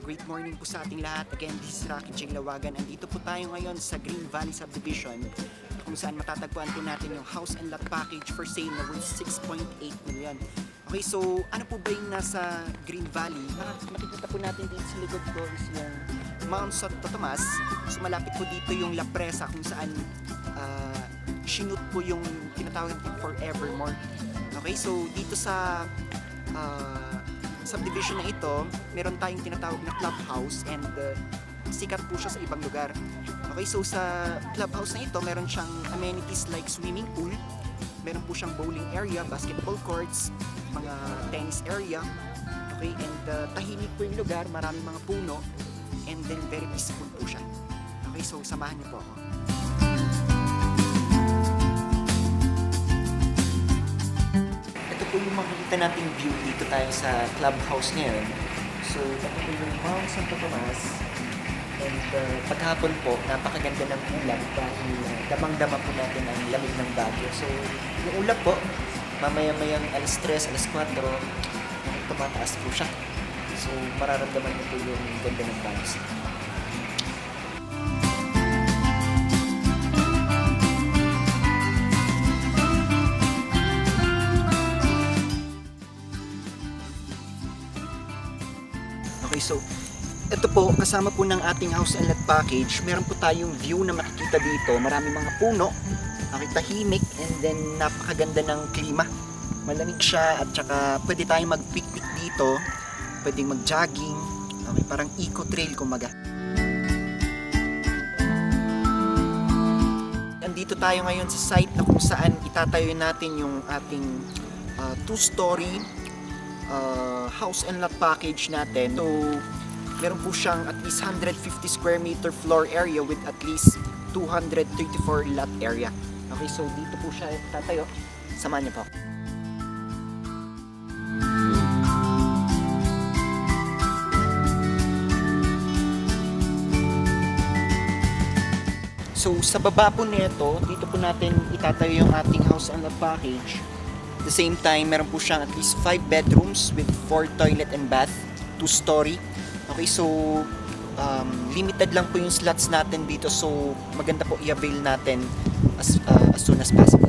Great morning po sa ating lahat. Again, this is Rocky J. Lawagan. Andito po tayo ngayon sa Green Valley Subdivision kung saan matatagpuan po natin yung house and lot package for sale na worth 6.8 million. Okay, so ano po ba yung nasa Green Valley? Makikita po natin dito sa likod ko is yung Mount Santo Tomas. So malapit po dito yung La Presa kung saan sinut po yung tinatawag natin Forevermore. Okay, so dito sa subdivision na ito, meron tayong tinatawag na clubhouse and sikat po siya sa ibang lugar. Okay, so sa clubhouse na ito, meron siyang amenities like swimming pool, meron po siyang bowling area, basketball courts, mga tennis area. Okay, and tahimik po yung lugar, maraming mga puno, and then very peaceful po siya. Okay, so samahan niyo po ako. Ito po yung makikita nating view dito tayo sa clubhouse ngayon. So, ito po yung Mount Santo Tomas. And paghapon po, napakaganda ng ulap dahil damang-dama po natin ang lamig ng Baguio. So, yung ulap po, mamaya-mayang alas 3, alas 4, tumataas po siya. So, mararamdaman niyo po yung ganda ng Baguio. Okay, so ito po, kasama po ng ating house and lot package, meron po tayong view na makikita dito. Marami mga puno, tahimik, and then napakaganda ng klima. Malamig siya at saka pwede tayong mag-picnic dito, pwedeng mag-jogging, okay, parang eco-trail kumaga. Andito tayo ngayon sa site na kung saan itatayo natin yung ating two-story house and lot package natin. So, meron po siyang at least 150 square meter floor area with at least 234 lot area. Okay, so dito po siya tatayo. Samahan niyo po. So, sa baba po nito, dito po natin itatayo yung ating house and lot package. At the same time, meron po siyang at least 5 bedrooms with 4 toilet and bath, 2-story. Okay, so limited lang po yung slots natin dito, so maganda po i-avail natin as soon as possible.